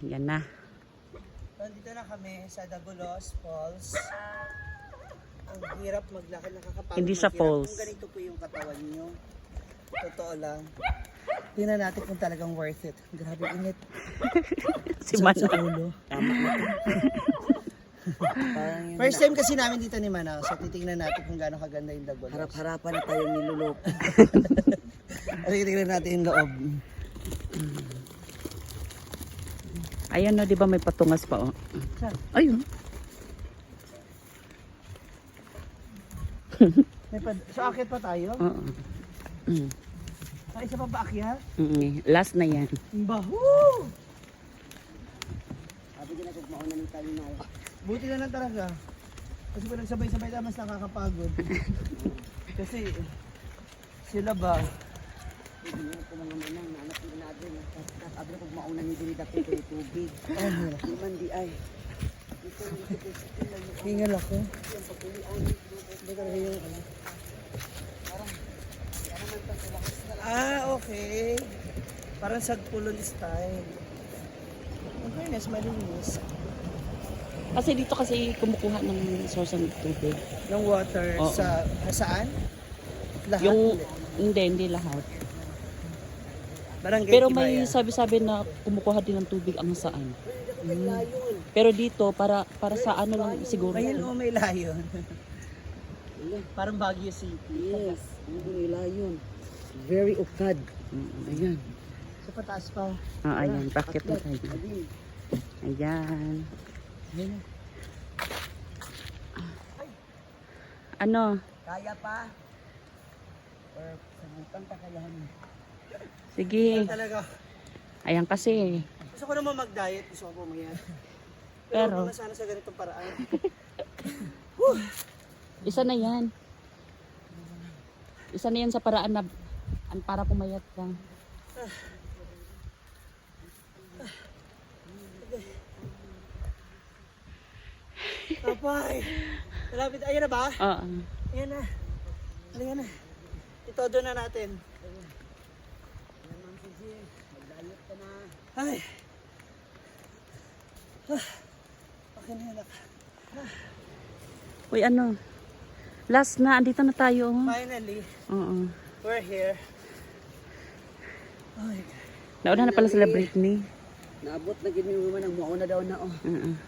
Yan na. Nandito na kami sa Dagulos Falls. Ang hirap maglakad, nakakapagod. Hindi siya maghirap. falls. Kung ganito po yung katawan niyo. Totoo lang. Tingnan natin kung talagang worth it. Grabe init. Si Sakit sa Manang. ulo. Parang yun First time kasi namin dito ni Manang. So titingnan natin kung gaano kaganda yung Dagulos. harap-harapan na tayo nilulok. Titingnan natin yung loob. Ayan na, di ba may patungas pa, oh. Saan? Ayun. So akit pa tayo? Oo. Mm. Ay, isa pa ba akyat? Last na yan. Bahu! Sabi ko na kung mauna ng tayo na. Buti na lang talaga. Kasi pag nagsabay-sabay tayo, mas nakakapagod. Kasi sila ba? Hindi ko mga manang, nanak ko natin. Sabi na kung mauna ni Dini dati ko yung tubig. Ay, hirap. Hindi man di ay. Hingal ako. Hindi talaga yung ano. Okay. Parang sagpulon style. Ang fairness, malinis. Kasi dito kasi kumukuha ng source ng tubig. Ng water Oo. sa saan? Lahat? Yung, Hindi. hindi lahat. Barangay Pero may Tibaya. sabi-sabi na kumukuha din ng tubig ang saan. Pero dito, para sa ano lang siguro. May o may layon. Parang Baguio City. Yes, hindi nila yun. Very ukad. Ayan. Sa pataas pa. Ayan, bakit na tayo. Ayan. Ayan. Ano? Kaya pa? Or sabutan pa kayahan. Sige. Talaga. Ayan kasi. Gusto ko naman mag-diet. Gusto ko pumayat. Pero Pero, huwag naman sana sa ganitong paraan. isa na yan. Isa na yan sa paraan na para pumayat ka. Kapay. Malapit. Ayan na ba? Oo. Ayan na. Ayan na. Itodo na natin. Ay. Okay na yan. Uy, ano? Last na, andito na tayo. Oh. Finally, Oo. we're here. Ay. Nauna na pala sila Britney. Naabot na gini naman ang mauna daw na oh.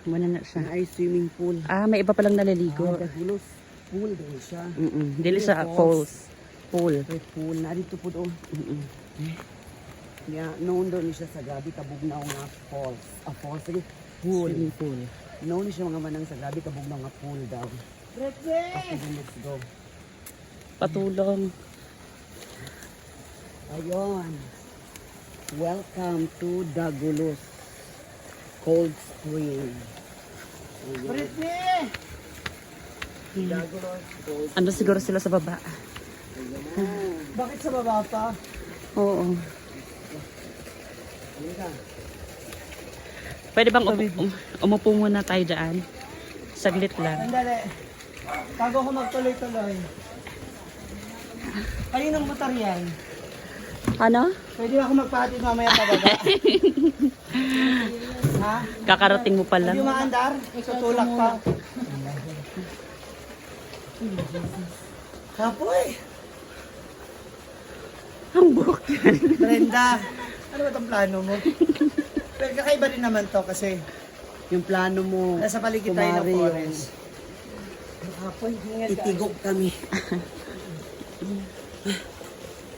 Muna na siya. Ay swimming pool. Ah, may iba palang naliligo. Dagulos pool din siya. Dili sa falls. Pool. May pool na dito po doon. Yeah, noon doon siya sa gabi kabugnaw nga falls. Falls sige. Pool. Swimming pool. Noon siya mga manang sa gabi kabugnaw nga pool daw. Britney! Okay, let's go. Patulong. Ayun. Welcome to Dagulos Cold Spring. Ayun. Britney! Dagulos. Ando siguro sila sa baba. Bakit sa baba pa? Oo. Halika. Pwede bang umupo muna tayo dyan? Saglit lang. Sandali. Bago ko magtuloy-tuloy. Kaninong motor yan? Ano? Pwede ba ako magpahatid mamaya pababa? Ha? Kakarating mo pa Hindi lang. maandar? Tutulak pa. Kapoy! Ang buhok. Brenda, ano ba itong plano mo? Pero kakaiba din naman to kasi Yung plano mo, nasa paligid tayo ng kumari yung forest. Kapoy, hingal ka. itigok kami.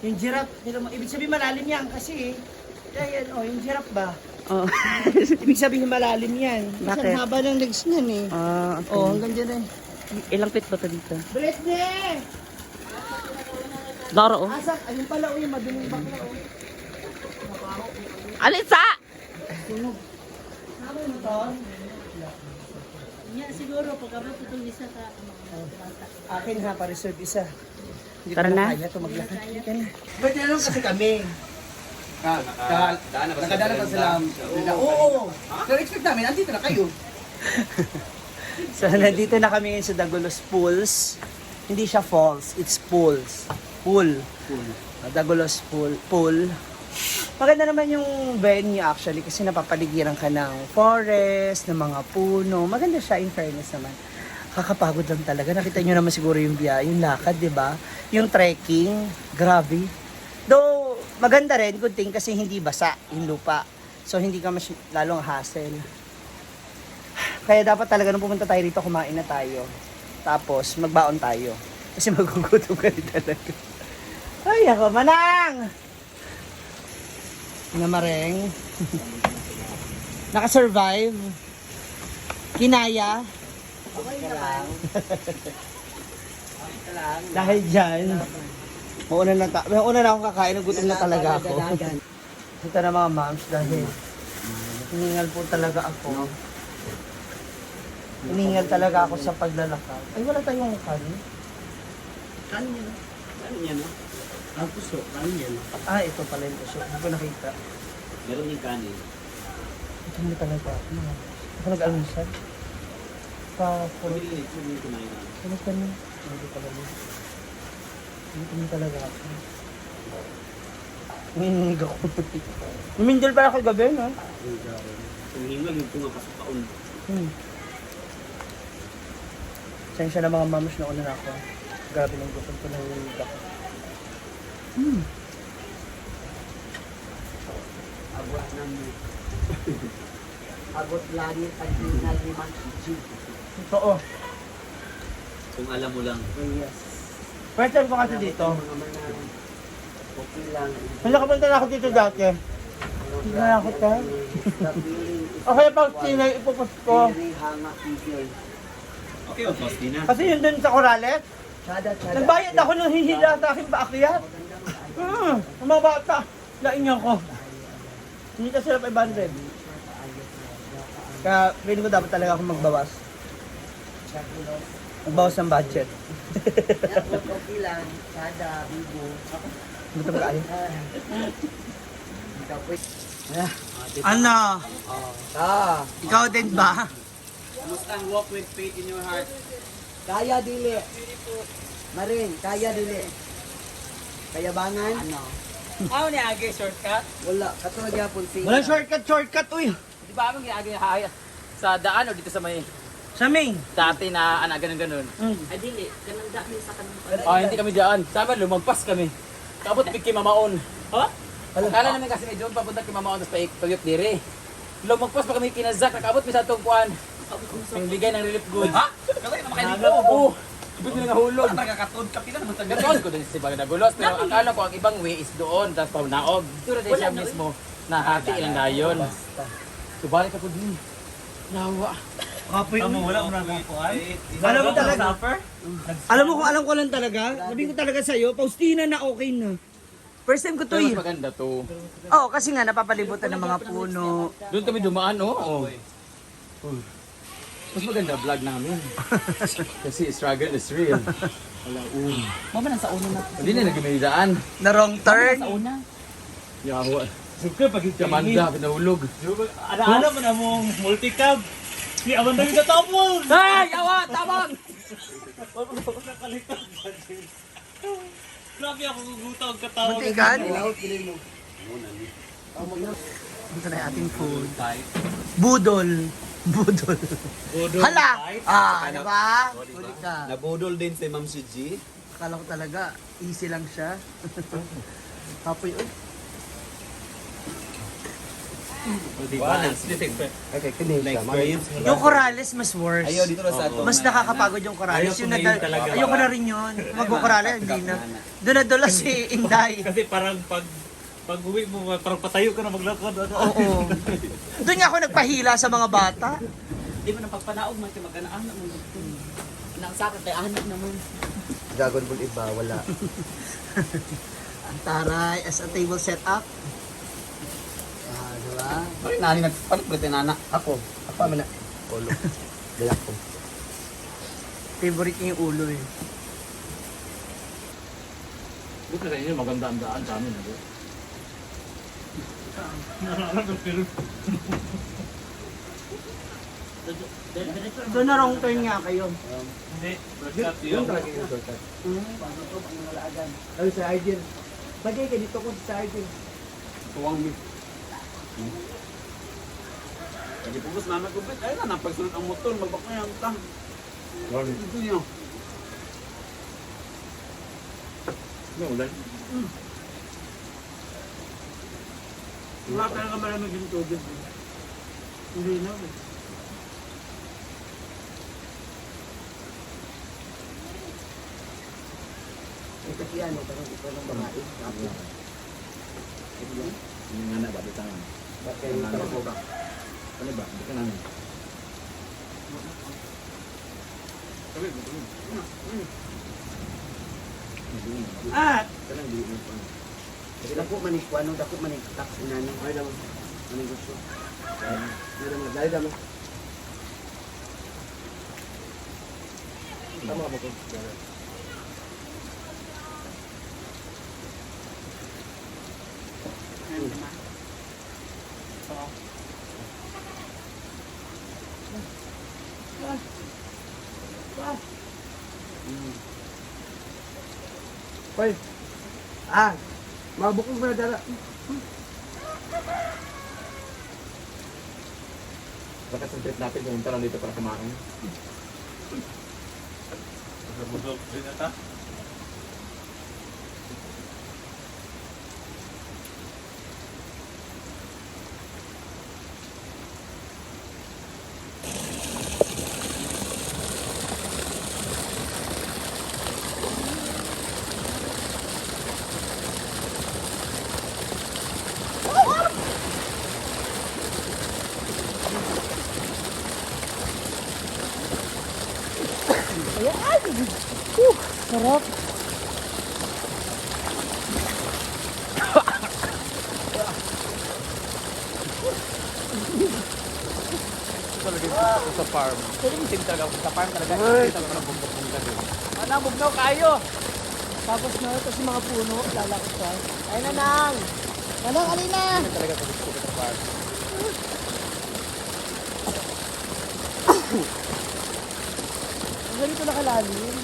Yung giraffe, ibig sabihin malalim yan kasi yan, oh, yung giraffe ba? Oh. Ibig sabihin malalim yan. Kasi Bakit? ang haba ng legs niyan eh. Ah, okay. Oh, hanggang dyan eh. Ilang feet ba ito dito? Britney! Daro, oh. Asak, ayun pala, oh, yung madaling bakla, oh. Alisa! Sunog. Saan mo to? Nya siguro pag abot itong isa ka Akin ha, pa-reserve isa. Hindi Tara ko na. kaya ito maglakad. Halika na. Ba't yan kasi kami? Nakadala pa sila. Oo. Pero expect namin, andito na kayo. So, nandito na kami ngayon sa Dagulos Pools. Hindi siya falls, it's pools. Pool. Dagulos Pool. Maganda naman yung venue actually kasi napapaligiran ka ng forest, ng mga puno. Maganda siya in fairness naman. Kakapagod lang talaga. Nakita nyo naman siguro yung biya, yung lakad, di ba? Yung trekking, grabe. Though, maganda rin, good thing kasi hindi basa yung lupa. So, hindi ka lalong hassle. Kaya dapat talaga nung pumunta tayo rito, kumain na tayo. Tapos, magbaon tayo. Kasi magugutom ka rin talaga. Ay, ako, manang! Namareng. Nakasurvive. Kinaya. Dahil dyan, mauna na akong kakain, nagutom na talaga ako. Ito na mga moms, dahil hiningal po talaga ako. Hiningal talaga ako sa paglalakad. Ay, wala tayong kanin. Kanin yan. Kanin yan, no? Ang puso, kanin yan. Ah, ito pala yung puso. Hindi ko nakita. Meron yung kanin. Ito mo talaga. Ako nag-almusal. Pumili kumain na. Kamusta mo? Hindi pala mo. Hindi talaga ako. Nanginig ako. Lumindol pala ako gabi, no? Ang hingal yung pumapasok taon. Sensya na mga mamos na una na ako. Grabe ng gutom ko nanginig ako. Abot ng abot langit ang hinal ni Mang Gigi. Totoo. Kung alam mo lang. Yes. First time ko kasi dito. Mga manang okay lang. Nakapunta na ako dito dati. Hindi na ako to. O kaya pag sinay, ipupus ko. Very hanga figure. Okay, o, Tosti na. Kasi yun dun sa Corales, Chada. nagbayad ako ng hihila sa aking paakyat. Ang mga bata, lain niyo ako. Hindi ka sila 500. Kaya feeling ko dapat talaga ako magbawas. Magbawas ng budget. Okay lang. Chada, bibo. Gutom ka ayo. Ikaw po. Ano? Ah. Ikaw din ba? Kumusta ang walk with faith in your heart? Kaya dili. Marin, kaya dili. Kayabangan? Ano? Ano ni Agi, shortcut? Wala. Katulad yapon si. Walang shortcut, uy. Di ba amang Agi sa daan o dito sa may Sa Ming. dati na ganun-ganun? Ay, dili. Ganang dahil sa kanang Hindi kami daan. Sama, lumagpas kami. Kapot pig kay Mamaon. Ha? Akala namin kasi medyo papunta kay Mamaon tapos payok dire. Lumagpas pa kami kinazak. Nakabot mi sa itong kuhan. Ang bigay ng relief goods. Ha? Kasi na makainig ko. Ibig nila nahulog. Nagkakatod ka pila naman sa Ganoon ko din si Bagdagulos. Pero akala ko ang ibang way is doon. Tapos paunaog. Dito na siya mismo. Nahati ilang dayon. Subalik ako din. Nawa. Kapoy. Wala mo na kukuhan? Alam mo talaga. Alam mo kung alam ko lang talaga. Sabi ko talaga sa'yo, Faustina na okay na. First time ko to Mas eh. maganda to. Oo, kasi nga napapalibutan ng mga puno. Doon kami dumaan, oo. Mas maganda vlog namin. Kasi struggle is real. Mama, nasa una na. Hindi na nagkamilidaan. Na wrong turn. Sa una. Yawa. Siyempre, pag Kamanda, pinahulog. ano mo na mong multicab. Si awan na yung katapon! Ay! Yawa! Tabang! Grabe ako gugutaw katawag. Muntikan. Laut bilhin mo. Ito na yung ating food. Budol. Budol. Hala! Ano ba? Huli ka. Nabudol din si Ma'am si G. Akala ko talaga, easy lang siya. Kapoy, uy. Okay, finish siya. Yung Corales mas worse. Ayaw dito na sa ato. Mas nakakapagod yung Corales. Ayaw ko Yung na yun talaga. ayoko na rin yun. Mag-Corales, hindi na. Doon na doon si Inday. Kasi parang pag uwi mo, parang patayo ka na maglakad. Oo. Doon nga ako nagpahila sa mga bata. Di ba nang pagpanaog man kayo mag-anaan na mo. Nang sakit ay anak naman. Dragon Ball iba, wala. Ang taray, as a table setup. Diba? Ay, nani nagpalit pa rin nana. Ako man na. Ulo. Dayak ko. Favorite niya yung ulo eh. Buti sa inyo, maganda ang daan sa amin. Doon na wrong turn nga kayo. Hindi, Yun talaga yung shortcut. Ay, sa Argel. Bagay ka dito ko sa Argel. Tuwang mi. Lagi pugos na nagubit. Ay na, napagsunod ang motor. Magbakay ang tang. Ito niyo. Ulan. Wala talaga malamig yung tubig. Hindi na. Ito siya, no? Parang ito ng babae. Yung nga na ba? Dito nga. Bakit yung tama ba? Ano ba? Dito namin. Ah! Dako manik ko, ano? Dako manik taxi na ni. Ay, naman. Ano gusto? Ay, naman. Dali naman. Tama ba ko? Hoy. Ah. Mabukog mo na dala. Baka sa trip natin, pumunta lang dito para kumain. Sa busog din ata. Sarap. Sa farm. Pwede mo team talaga sa farm talaga. Hindi talaga ng bugnaw doon. Ano, bugnaw kayo! Tapos na, tapos yung mga puno, lalakot ka. Ay, nanang! Nanang, alina! Hindi talaga sa gusto ko sa farm. Ang ganito nakalalim.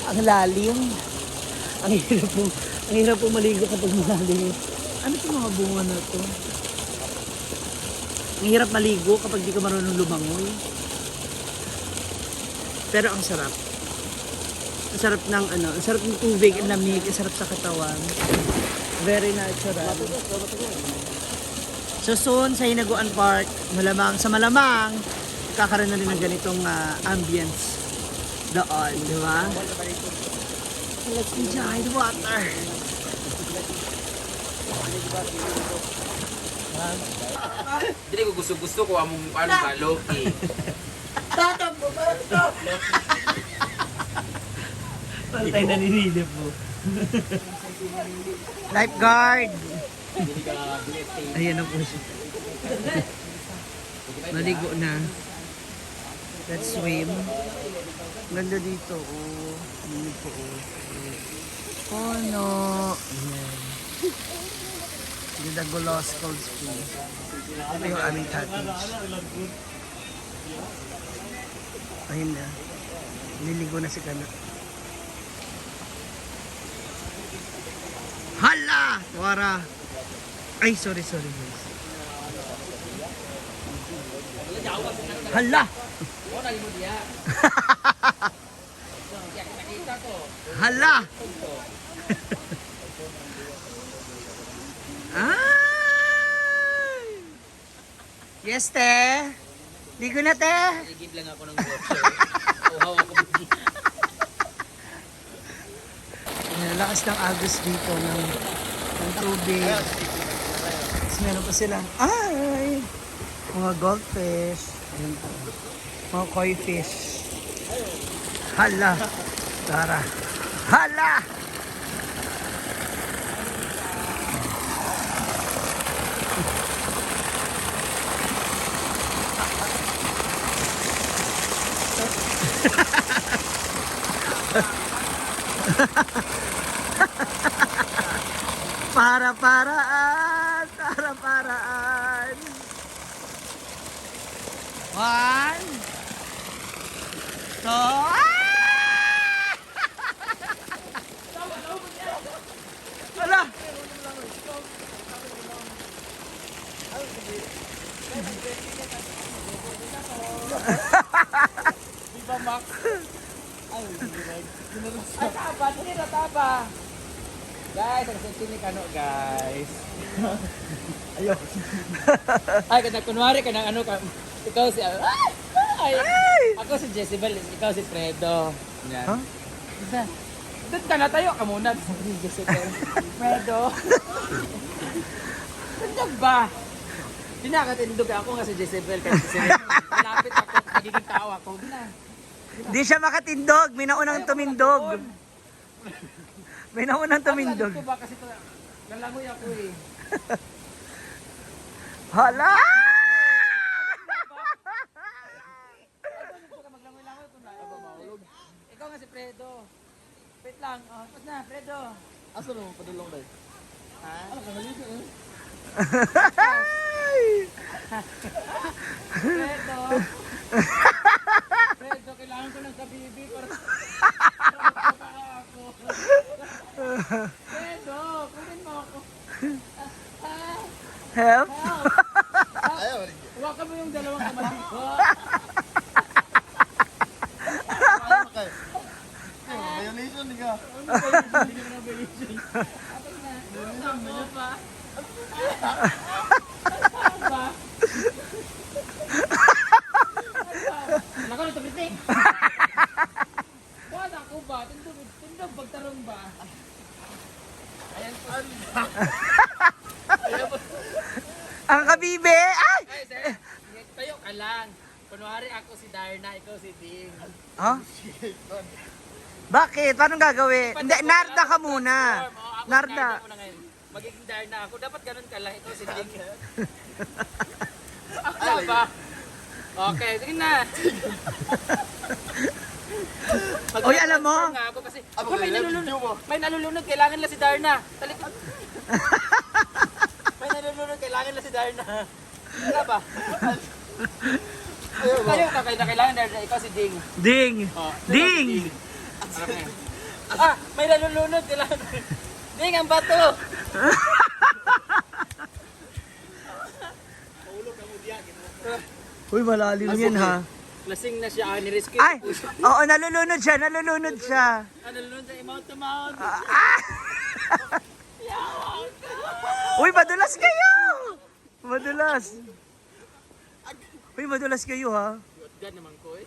Ang lalim. Ang hirap po maligo kapag malalim. Ano itong mga bunga na to? Ang hirap maligo kapag di ka marunong lumangoy. Pero ang sarap. Ang sarap ng ano, ang sarap ng tubig, ang lamig, ang sarap sa katawan. Very natural. So soon sa Hinaguan Park, malamang kakaroon na rin ng ganitong ambience doon, di ba? Let's enjoy the water. Hindi ko gusto ko among ano ka, Loki. Pantay na ninilip mo. Lifeguard! Ayan na po siya. Maligo na. Let's swim. Ganda dito, oh. Linig po, oh. Oh, no. Ayan. Didagolos Cold Spring. Ito yung aming cottage. Ayun na. Niligo na si Kana. Hala! Wara! Ay, sorry guys. Hala! Hala! Ay! Yes, te! Ligo na, te! Igib lang ako ng water. Uhaw ako. Lakas ng agos dito ng tubig. Tapos meron pa silang, ay! Mga goldfish. Ayun po. Mga koi fish. Hala! Tara! Hala! Para-paraan! Para-paraan! 1 So, ah! Ala! Viva Max. Ay, taba, hindi na taba. Guys, ang sini kano, guys. Ayun. Ay, kada kunwari ka ng ano ka. Ikaw si ay, ako si Jezebel, ikaw si Fredo. Yan. Huh? Doon ka na tayo ka muna. Jezebel. Fredo. Tindog ba? Pinakatindog ako nga si Jezebel. Kasi malapit ako, magiging tao ako. Di siya makatindog, may naunang tumindog. May naunang tumindog. Alam ko ba kasi lalangoy ako eh. Hala! Ikaw nga si Fredo. Wait lang. Oh, tapos na, Fredo. Asa mo padulong dai? Ha? Ano ka naligo eh? Fredo. Fredo, kailangan ko ng kabibi para para ako. Fredo, kunin mo ako. Help? Ayaw. Huwag mo yung dalawang kamay ko. Okay. Violation di ka. Hindi mo na violation. Tapos na. Ano pa? Ano ba? Nako, nagtabitik. Buwan ako ba? Tindog pagtarong ba? Ayan po. Ang kabibe! Ay! Ay, sir. Tayo ka lang. Kunwari ako si Darna, ikaw si Ding. Huh? Bakit? Paano gagawin? Hindi, Narda ka muna. Narda. Ako na ngayon. Magiging Darna ako. Dapat ganun ka lang. Ikaw si Ding. Ako ba? Okay, sige na. Uy, alam mo? Nga ako kasi kung may nalulunod, kailangan lang si Darna. Talikod. May nalulunod, kailangan lang si Darna. Wala ba? Tayo ka, kailangan Darna. Ikaw si Ding. Ding! Oh, Ding! Harap na yan. May nalulunod, kailangan. Ding, ang bato! Uy, malalim yan ha. Lasing na siya, nirescue. Ay! Oo, nalulunod siya, nalulunod siya. Nalulunod sa mount to mount. Ah! Uy, madulas kayo! Madulas. Uy, madulas kayo ha. God naman ko eh.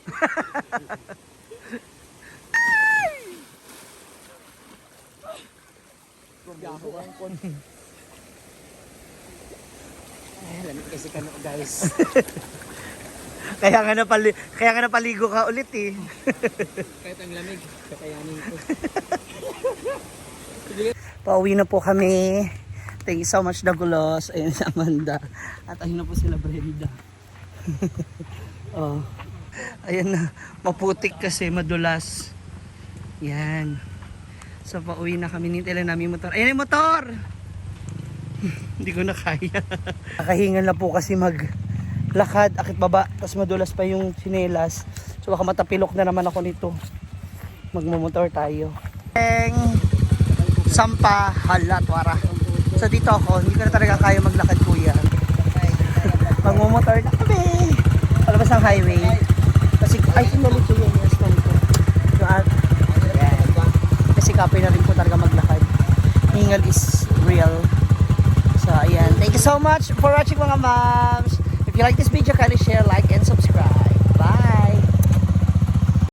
Ay, lamig kasi kano guys. Kaya nga napaligo ka ulit eh. Kahit ang lamig, kakayanin ko. Pauwi na po kami. Thank you so much, Dagulos. Ayun si Amanda. At ayun na po sila Brenda. Oh. Ayan na. Maputik kasi, madulas. Yan. So pauwi na kami. Nintila namin yung motor. Ayan yung motor! Hindi ko na kaya. Nakahingan na po kasi maglakad, akit baba. Tapos madulas pa yung sinelas. So baka matapilok na naman ako nito. Magmumotor tayo. Sampa, Halatwara. So dito ako, hindi ko na talaga kaya maglakad kuya. Magmumotor na kami. Palabas ng highway. Kasi, ay, sinalit ko yun. Yes, ko. So, yan. Kasi kapoy na rin po talaga maglakad. Hingal is real. So, ayan. Thank you so much for watching mga moms. If you like this video, kindly share, like, and subscribe.